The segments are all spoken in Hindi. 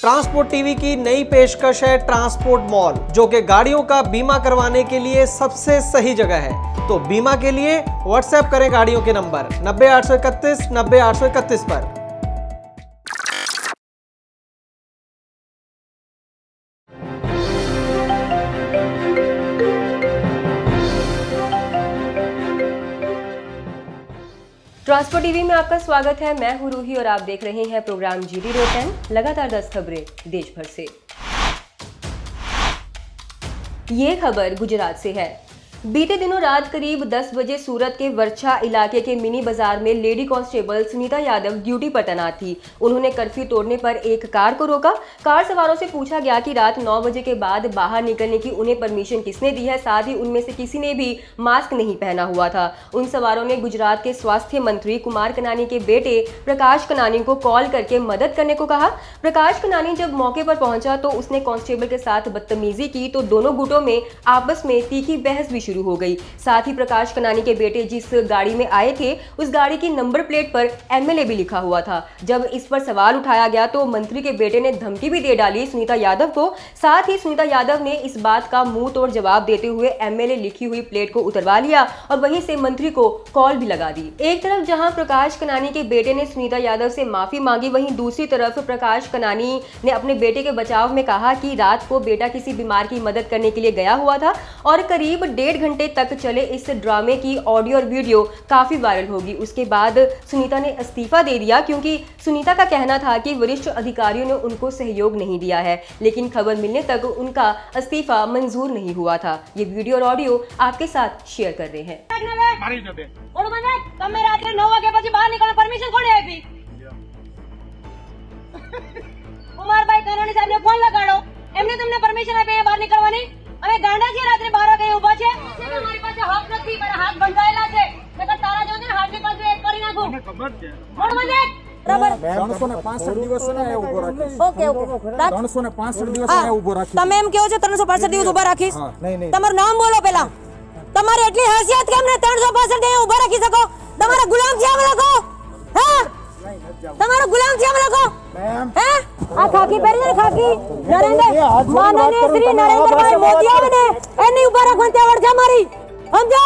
ट्रांसपोर्ट टीवी की नई पेशकश है ट्रांसपोर्ट मॉल, जो कि गाड़ियों का बीमा करवाने के लिए सबसे सही जगह है। तो बीमा के लिए व्हाट्सएप करें गाड़ियों के नंबर 90 831 90 831 पर। ट्रांसपोर्ट टीवी में आपका स्वागत है। मैं हूं रूही और आप देख रहे हैं प्रोग्राम जीडी रोड 10। लगातार 10 खबरें देश भर से। ये खबर गुजरात से है। बीते दिनों रात करीब 10 बजे सूरत के वर्छा इलाके के मिनी बाजार में lady constable Sunita Yadav duty पर तैनात थी। उन्होंने कर्फ्यू तोड़ने पर एक कार को रोका। कार सवारों से पूछा गया कि रात 9 बजे के बाद बाहर निकलने की उन्हें परमिशन किसने दी है। साथ ही उनमें से किसी ने भी मास्क नहीं पहना हुआ था। उन सवारों ने गुजरात के स्वास्थ्य मंत्री कुमार कनानी के बेटे प्रकाश कनानी को कॉल करके मदद करने को कहा। प्रकाश कनानी जब मौके पर पहुंचा तो उसने कांस्टेबल के साथ बदतमीजी की तो दोनों गुटों में आपस में तीखी बहस भी शुरू हो गई। साथ ही प्रकाश कनानी के बेटे जिस गाड़ी में आए थे उस गाड़ी की नंबर प्लेट पर एमएलए भी लिखा हुआ था। जब इस पर सवाल उठाया गया तो मंत्री के बेटे ने धमकी भी दे डाली सुनीता यादव को। साथ ही सुनीता यादव ने इस बात का मुंह तोड़ जवाब देते हुए एमएलए लिखी हुई प्लेट को उतरवा लिया और वहीं से मंत्री को कॉल भी लगा दी। एक तरफ जहां प्रकाश कनानी के बेटे ने सुनीता यादव से माफी मांगी, वहीं दूसरी तरफ प्रकाश कनानी ने अपने बेटे के बचाव में कहा कि रात को बेटा किसी बीमार की मदद करने के लिए गया हुआ था और करीब 1.5 घंटे तक चले इस ड्रामे की ऑडियो और वीडियो काफी वायरल होगी। उसके बाद सुनीता ने इस्तीफा दे दिया क्योंकि सुनीता का कहना था कि वरिष्ठ अधिकारियों ने उनको सहयोग नहीं दिया है, लेकिन खबर मिलने तक उनका इस्तीफा मंजूर नहीं हुआ था। ये वीडियो और ऑडियो आपके साथ शेयर कर रहे हैं। કુમારભાઈ કનોણી સાહેબને ફોન લગાડો, એમને તમને પરમિશન આપી બહાર નીકળવાની? અમે ગાંડા છીએ, રાત્રે 12 વાગે ઊભા છે કે મારી પાસે હક નથી, મારા હાથ બંધાયેલા છે, નકર તારા જોને હાથની પાસે એક કરી નાખું. મને ખબર છે. મોડ મને બરાબર 365 દિવસ ને ઊભો રાખીશ. ઓકે ઓકે 365 દિવસ ને ઊભો રાખીશ. તમે એમ કહો છો 365 દિવસ ઊભા રાખીશ? નહીં નહીં, તમારું નામ બોલો પહેલા. તમારી એટલી હૈસિયત કેમ ને 365 દિવસ ઊભા રાખી શકો? તમારા ગુલામ છે અમે લોકો? હે તમારો ગુલામ છે અમે લોકો? હે આ ખાકી પહેરી ને ખાકી નરેન્દ્ર માનનીય શ્રી નરેન્દ્રભાઈ મોદી આવે ને એની ઉભા રાખવાની તેવડ છે મારી, સમજો?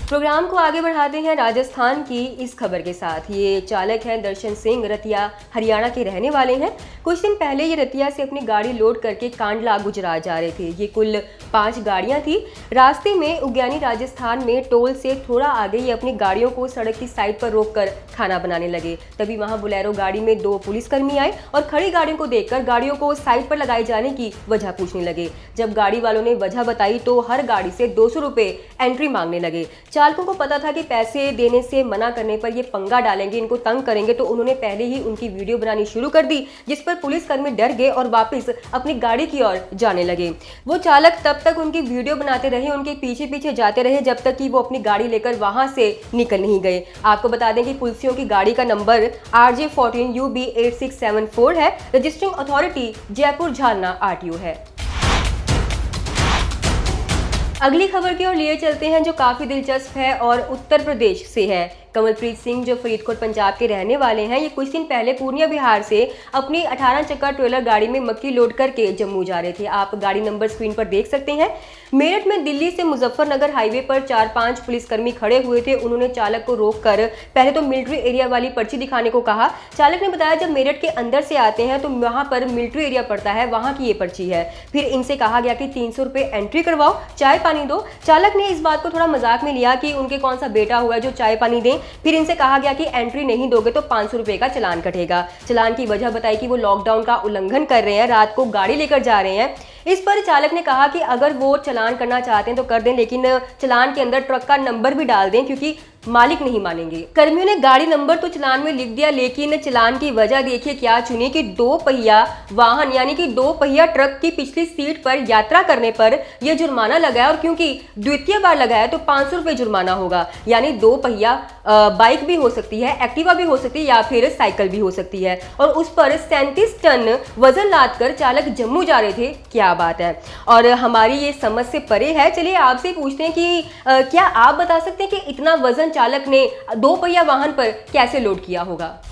प्रोग्राम को आगे बढ़ाते हैं राजस्थान की इस खबर के साथ। ये चालक हैं दर्शन सिंह, रतिया हरियाणा के रहने वाले हैं। कुछ दिन पहले ये रतिया से अपनी गाड़ी लोड करके कांडला गुजरात जा रहे थे। ये कुल 5 गाड़ियां थी। रास्ते में उज्ञानी राजस्थान में टोल से थोड़ा आगे ये अपनी गाड़ियों को सड़क की साइड पर रोककर खाना बनाने लगे। तभी वहां बुलेरो गाड़ी में 2 पुलिसकर्मी आए और खड़ी गाड़ियों को देखकर गाड़ियों को साइड पर लगाए जाने की वजह पूछने लगे। जब गाड़ी वालों ने वजह बताई तो हर गाड़ी से 200 रुपए एंट्री मांगने लगे। चालकों को पता था कि पैसे देने से मना करने पर ये पंगा डालेंगे, इनको तंग करेंगे, तो उन्होंने पहले ही उनकी वीडियो बनानी शुरू कर दी, जिस पर पुलिसकर्मी डर गए और वापस अपनी गाड़ी की ओर जाने लगे। वो चालक तब तक उनकी वीडियो बनाते रहे, उनके पीछे पीछे जाते रहे जब तक कि वो अपनी गाड़ी लेकर वहां से निकल नहीं गए। आपको बता दें कि पुलिसियों की गाड़ी का नंबर RJ14UB8674 है। Registering authority Jaipur Jalna RTO है। अगली खबर की ओर लिए चलते हैं जो काफी दिलचस्प है और उत्तर प्रदेश से है। कमलप्रीत सिंह जो फरीदकोट पंजाब के रहने वाले हैं, ये कुछ दिन पहले पूर्णिया बिहार से अपनी 18 चक्का ट्रेलर गाड़ी में मक्की लोड करके जम्मू जा रहे थे। आप गाड़ी नंबर स्क्रीन पर देख सकते हैं। मेरठ में दिल्ली से मुजफ्फरनगर हाईवे पर 4-5 पुलिसकर्मी खड़े हुए थे। उन्होंने चालक को रोककर पहले तो मिलिट्री एरिया वाली पर्ची दिखाने को कहा। चालक ने बताया जब मेरठ के अंदर से आते हैं तो वहां पर मिलिट्री एरिया पड़ता है, वहां की ये पर्ची है। फिर इनसे कहा गया कि 300 रुपए एंट्री करवाओ, चाय पानी दो। चालक ने इस बात को थोड़ा मजाक में लिया कि उनके कौन सा बेटा हुआ है जो चाय पानी दें। फिर इनसे कहा गया कि एंट्री नहीं दोगे तो 500 रुपए का चालान कटेगा। चालान की वजह बताई कि वो लॉकडाउन का उल्लंघन कर रहे हैं, रात को गाड़ी लेकर जा रहे हैं। इस पर चालक ने कहा कि अगर वो चालान करना चाहते हैं तो कर दें, लेकिन चालान के अंदर ट्रक का नंबर भी डाल दें क्योंकि मालिक नहीं मानेंगे। कर्मियों ने गाड़ी नंबर तो चालान में लिख दिया, लेकिन चालान की वजह देखिए क्या चुनी कि 2 पहिया वाहन यानी कि 2 पहिया ट्रक की पिछली सीट पर यात्रा करने पर यह जुर्माना लगाया और क्योंकि द्वितीय बार लगाया तो 500 रुपए जुर्माना होगा। यानी 2 पहिया बाइक भी हो सकती है, एक्टिवा भी हो सकती है या फिर साइकिल भी हो सकती है और उस पर 37 टन वजन लादकर चालक जम्मू जा रहे थे। क्या बात है। और हमारी ये समझ से परे है। चलिए आपसे पूछते हैं कि क्या आप बता सकते हैं कि इतना वजन चालक ने 2 पहिया वाहन पर कैसे लोड किया होगा?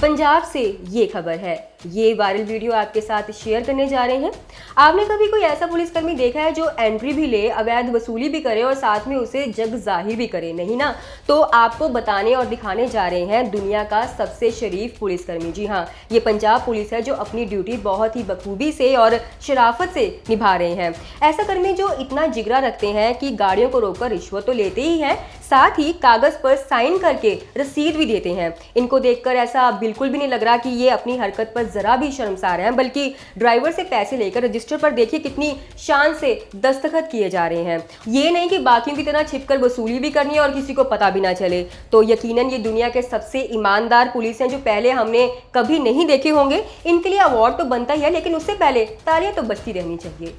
पंजाब से ये खबर है। ये वायरल वीडियो आपके साथ शेयर करने जा रहे हैं। आपने कभी कोई ऐसा पुलिसकर्मी देखा है जो एंट्री भी ले, अवैध वसूली भी करे और साथ में उसे जग जाहिर भी करे? नहीं ना? तो आपको बताने और दिखाने जा रहे हैं दुनिया का सबसे शरीफ पुलिसकर्मी। जी हाँ, ये पंजाब पुलिस है जो अपनी ड्यूटी बहुत ही बखूबी से और शराफत से निभा रहे हैं। ऐसा कर्मी जो इतना जिगरा रखते हैं कि गाड़ियों को रोककर रिश्वत तो लेते ही हैं, साथ ही कागज पर साइन करके रसीद भी देते हैं। इनको देखकर ऐसा बिल्कुल भी नहीं लग रहा कि ये अपनी हरकत पर जरा भी शर्मसार हैं, बल्कि ड्राइवर से पैसे लेकर रजिस्टर पर देखिए कितनी शान से दस्तखत किए जा रहे हैं। ये नहीं कि बाकियों की तरह छिपकर वसूली भी करनी है और किसी को पता भी ना चले। तो यकीनन ये दुनिया के सबसे ईमानदार पुलिस हैं जो पहले हमने कभी नहीं देखे होंगे। इनके लिए अवार्ड तो बनता ही है, लेकिन उससे पहले तालियां तो बजती रहनी चाहिए।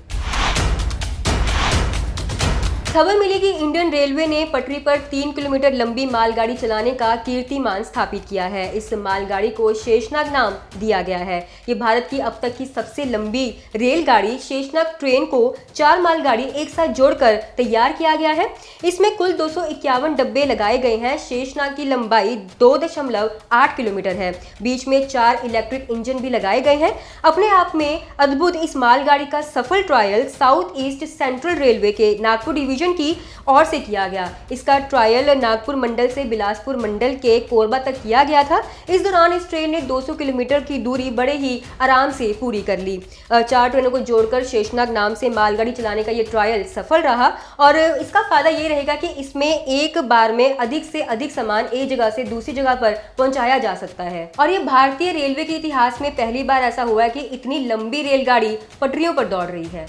खबर मिली कि इंडियन रेलवे ने पटरी पर 3 किलोमीटर लंबी मालगाड़ी चलाने का कीर्तिमान स्थापित किया है। इस मालगाड़ी को शेषनाग नाम दिया गया है। ये भारत की अब तक की सबसे लंबी रेलगाड़ी शेषनाग ट्रेन को 4 मालगाड़ी एक साथ जोड़कर तैयार किया गया है। इसमें कुल 251 डब्बे लगाए गए हैं। शेषनाग की लंबाई 2.8 किलोमीटर है। बीच में 4 इलेक्ट्रिक इंजन भी लगाए गए हैं। अपने आप में अद्भुत इस मालगाड़ी का सफल trial south east central railway के नागपुर डिवीजन की ओर से किया गया। इसका ट्रायल नागपुर मंडल से बिलासपुर मंडल के कोरबा तक किया गया था। इस दौरान इस ट्रेन ने 200 किलोमीटर की दूरी बड़े ही आराम से पूरी कर ली। 4 ट्रेनों को जोड़कर शेषनाग नाम से मालगाड़ी चलाने का ये ट्रायल सफल रहा और इसका फायदा ये रहेगा कि इसमें एक बार में अधिक से अधिक सामान एक जगह से दूसरी जगह पर पहुंचाया जा सकता है। और ये भारतीय रेलवे के इतिहास में पहली बार ऐसा हुआ है कि इतनी लंबी रेलगाड़ी पटरियों पर दौड़ रही है।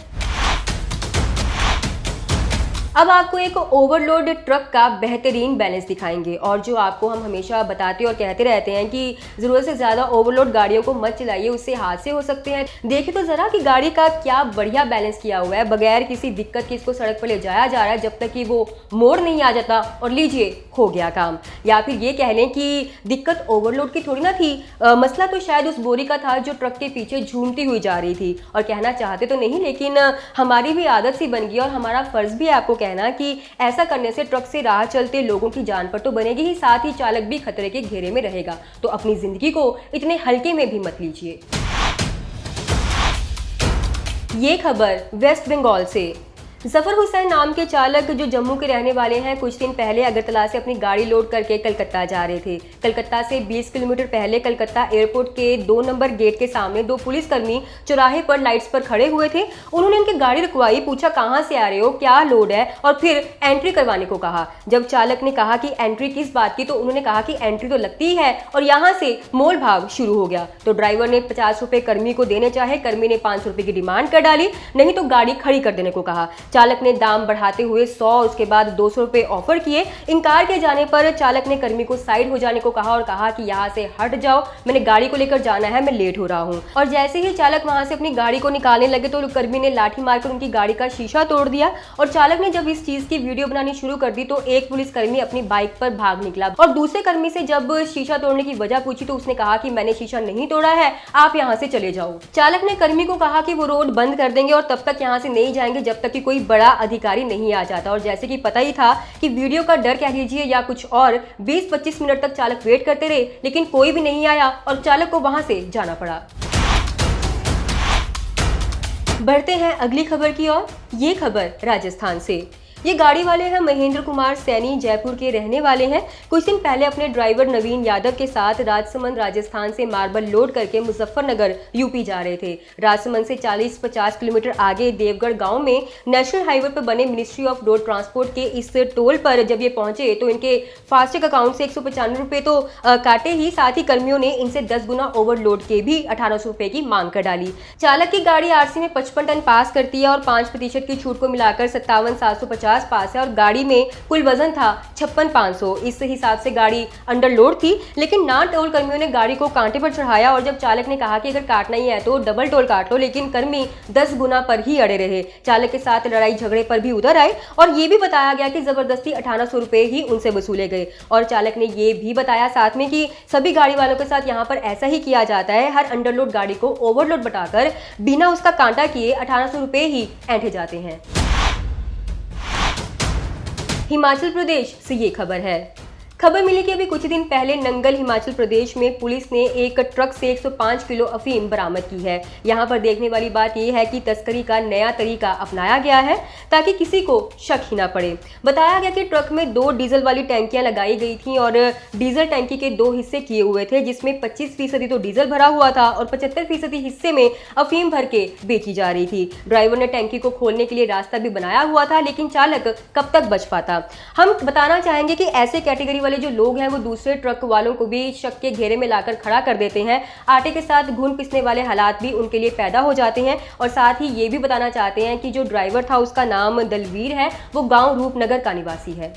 अब आपको एक ओवरलोड ट्रक का बेहतरीन बैलेंस दिखाएंगे। और जो आपको हम हमेशा बताते और कहते रहते हैं कि ज़रूरत से ज़्यादा ओवरलोड गाड़ियों को मत चलाइए, उससे हादसे हो सकते हैं। देखिए तो ज़रा कि गाड़ी का क्या बढ़िया बैलेंस किया हुआ है। बगैर किसी दिक्कत के इसको सड़क पर ले जाया जा रहा है जब तक कि वो मोड़ नहीं आ जाता और लीजिए हो गया काम। या फिर ये कह लें कि दिक्कत ओवरलोड की थोड़ी ना थी, मसला तो शायद उस बोरी का था जो ट्रक के पीछे झूमती हुई जा रही थी। और कहना चाहते तो नहीं, लेकिन हमारी भी आदत सी बन गई और हमारा फ़र्ज़ भी आपको कहना कि ऐसा करने से ट्रक से राह चलते लोगों की जान पर तो बनेगी ही, साथ ही चालक भी खतरे के घेरे में रहेगा। तो अपनी जिंदगी को इतने हल्के में भी मत लीजिए। ये खबर वेस्ट बंगाल से। जफर हुसैन नाम के चालक जो जम्मू के रहने वाले हैं, कुछ दिन पहले अगरतला से अपनी गाड़ी लोड करके कलकत्ता जा रहे थे। कलकत्ता से 20 किलोमीटर पहले कलकत्ता एयरपोर्ट के 2 नंबर गेट के सामने 2 पुलिसकर्मी चौराहे पर लाइट्स पर खड़े हुए थे। उन्होंने उनकी गाड़ी रुकवाई, पूछा कहाँ से आ रहे हो, क्या लोड है, और फिर एंट्री करवाने को कहा। जब चालक ने कहा कि एंट्री किस बात की, तो उन्होंने कहा कि एंट्री तो लगती है, और यहाँ से मोल भाव शुरू हो गया। तो ड्राइवर ने 50 रुपये कर्मी को देने चाहे, कर्मी ने 500 रुपये की डिमांड कर डाली, नहीं तो गाड़ी खड़ी कर देने को कहा। चालक ने दाम बढ़ाते हुए 100, उसके बाद 200 रुपये ऑफर किए। इनकार किए जाने पर चालक ने कर्मी को साइड हो जाने को कहा और कहा कि यहाँ से हट जाओ, मैंने गाड़ी को लेकर जाना है, मैं लेट हो रहा हूँ। और जैसे ही चालक वहां से अपनी गाड़ी को निकालने लगे तो कर्मी ने लाठी मारकर उनकी गाड़ी का शीशा तोड़ दिया। और चालक ने जब इस चीज की वीडियो बनानी शुरू कर दी तो एक पुलिसकर्मी अपनी बाइक पर भाग निकला और दूसरे कर्मी से जब शीशा तोड़ने की वजह पूछी तो उसने कहा कि मैंने शीशा नहीं तोड़ा है, आप यहाँ से चले जाओ। चालक ने कर्मी को कहा कि वो रोड बंद कर देंगे और तब तक यहाँ से नहीं जाएंगे जब तक कि कोई बड़ा अधिकारी नहीं आ जाता। और जैसे कि पता ही था कि वीडियो का डर कह लीजिए या कुछ और, 20-25 मिनट तक चालक वेट करते रहे, लेकिन कोई भी नहीं आया और चालक को वहां से जाना पड़ा। बढ़ते हैं अगली खबर की ओर। ये खबर राजस्थान से। ये गाड़ी वाले हैं महेंद्र कुमार सैनी, जयपुर के रहने वाले हैं। कुछ दिन पहले अपने ड्राइवर नवीन यादव के साथ राजसमंद राजस्थान से मार्बल लोड करके मुजफ्फरनगर यूपी जा रहे थे। राजसमंद से 40-50 किलोमीटर आगे देवगढ़ गांव में नेशनल हाईवे पर बने मिनिस्ट्री ऑफ रोड ट्रांसपोर्ट के इस टोल पर जब ये पहुंचे तो इनके फास्टैग अकाउंट से 195 रुपये तो काटे ही, साथ ही कर्मियों ने इनसे 10 गुना ओवरलोड के भी 1800 रुपये की मांग कर डाली। चालक की गाड़ी आरसी में 55 टन पास करती है और 5% की छूट को मिलाकर 57,750 पास है और गाड़ी में कुल वजन था 56,500। इस हिसाब से गाड़ी अंडरलोड थी, लेकिन ना टोल कर्मियों ने गाड़ी को कांटे पर चढ़ाया और जब चालक ने कहा कि अगर काटना ही है तो डबल टोल काट लो, लेकिन कर्मी 10 गुना पर ही अड़े रहे। चालक के साथ लड़ाई झगड़े पर भी उतर आए और ये भी बताया गया कि जबरदस्ती 1800 रुपये ही उनसे वसूले गए। और चालक ने ये भी बताया साथ में कि सभी गाड़ी वालों के साथ यहाँ पर ऐसा ही किया जाता है, हर अंडरलोड गाड़ी को ओवरलोड बताकर बिना उसका कांटा किए 1800 रुपये ही ऐंठे जाते हैं। हिमाचल प्रदेश से ये खबर है। खबर मिली कि अभी कुछ दिन पहले नंगल हिमाचल प्रदेश में पुलिस ने एक ट्रक से 105 किलो अफीम बरामद की है। यहाँ पर देखने वाली बात यह है कि तस्करी का नया तरीका अपनाया गया है ताकि किसी को शक ही ना पड़े। बताया गया कि ट्रक में 2 डीजल वाली टैंकियां लगाई गई थी और डीजल टैंकी के 2 हिस्से किए हुए थे, जिसमें 25% तो डीजल भरा हुआ था और 75% हिस्से में अफीम भर के बेची जा रही थी। ड्राइवर ने टैंकी को खोलने के लिए रास्ता भी बनाया हुआ था, लेकिन चालक कब तक बच पाता। हम बताना चाहेंगे कि ऐसे कैटेगरी वाले जो लोग हैं वो दूसरे ट्रक वालों को भी शक के घेरे में लाकर खड़ा कर देते हैं। आटे के साथ घुन पिसने वाले हालात भी उनके लिए पैदा हो जाते हैं। और साथ ही ये भी बताना चाहते हैं कि जो ड्राइवर था उसका नाम दलवीर है, वो गांव रूपनगर का निवासी है।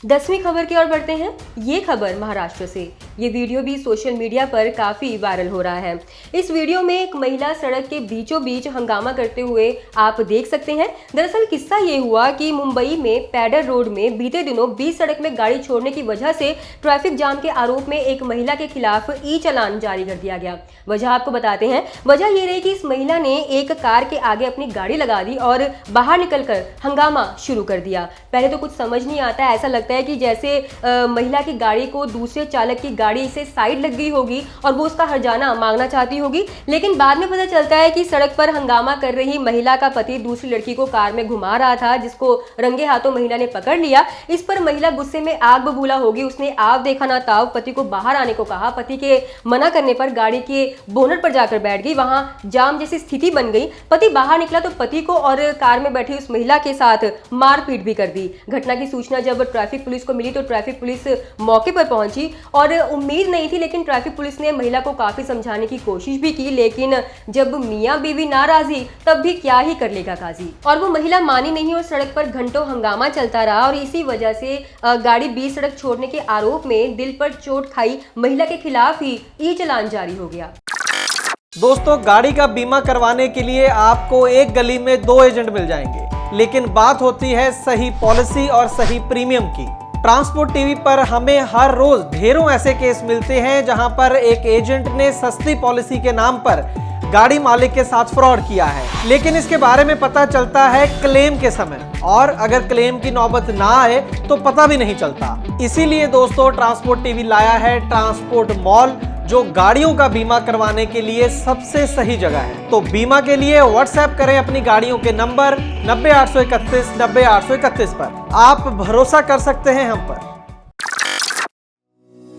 10वीं खबर की ओर बढ़ते हैं। ये खबर महाराष्ट्र से। ये वीडियो भी सोशल मीडिया पर काफी वायरल हो रहा है। इस वीडियो में एक महिला सड़क के बीचों बीच हंगामा करते हुए आप देख सकते हैं। दरअसल किस्सा ये हुआ कि मुंबई में पैडर रोड में बीते दिनों बीच सड़क में गाड़ी छोड़ने की वजह से ट्रैफिक जाम के आरोप में एक महिला के खिलाफ ई चालान जारी कर दिया गया। वजह आपको बताते हैं। वजह ये रही कि इस महिला ने एक कार के आगे अपनी गाड़ी लगा दी और बाहर निकलकर हंगामा शुरू कर दिया। पहले तो कुछ समझ नहीं आता, ऐसा लगता है कि जैसे महिला की गाड़ी को दूसरे चालक की गाड़ी से साइड लग गई होगी और वो उसका हर्जाना मांगना चाहती होगी। लेकिन बाद में पता चलता है कि सड़क पर हंगामा कर रही महिला का पति दूसरी लड़की को कार में घुमा रहा था, जिसको रंगे हाथों महिला ने पकड़ लिया। इस पर महिला गुस्से में आग बबूला होगी। उसने आव देखा ना ताव पति को बाहर आने को कहा। पति के मना करने पर गाड़ी के बोनट पर जाकर बैठ गई। वहां जाम जैसी स्थिति बन गई। पति बाहर निकला तो पति को और कार में बैठी उस महिला के साथ मारपीट भी कर दी। घटना की सूचना जब ट्रैफिक पुलिस को मिली तो ट्रैफिक पुलिस मौके पर पहुंची और उम्मीद नहीं थी, लेकिन ट्रैफिक पुलिस ने महिला को काफी समझाने की कोशिश भी की। लेकिन जब मियां बीवी नाराजी तब भी क्या ही कर लेगा काजी। और वो महिला मानी नहीं और सड़क पर घंटों हंगामा चलता रहा और इसी वजह से गाड़ी बीच सड़क छोड़ने के आरोप में दिल पर चोट खाई महिला के खिलाफ ही ई चालान जारी हो गया। दोस्तों, गाड़ी का बीमा करवाने के लिए आपको एक गली में 2 एजेंट मिल जाएंगे, लेकिन बात होती है सही पॉलिसी और सही प्रीमियम की। ट्रांसपोर्ट टीवी पर हमें हर रोज ढेरों ऐसे केस मिलते हैं जहां पर एक एजेंट ने सस्ती पॉलिसी के नाम पर गाड़ी मालिक के साथ फ्रॉड किया है, लेकिन इसके बारे में पता चलता है क्लेम के समय, और अगर क्लेम की नौबत ना आए तो पता भी नहीं चलता। इसीलिए दोस्तों, ट्रांसपोर्ट टीवी लाया है ट्रांसपोर्ट मॉल, जो गाड़ियों का बीमा करवाने के लिए सबसे सही जगह है। तो बीमा के लिए व्हाट्सएप करें अपनी गाड़ियों के नंबर 90 831 90 831 पर। आप भरोसा कर सकते हैं हम पर।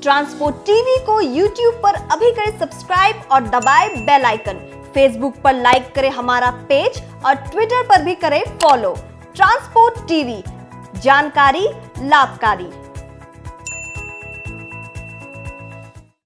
ट्रांसपोर्ट टीवी को YouTube पर अभी करें सब्सक्राइब और दबाएं बेल आइकन। फेसबुक पर लाइक करें हमारा पेज और ट्विटर पर भी करें फॉलो। ट्रांसपोर्ट टीवी, जानकारी लाभकारी।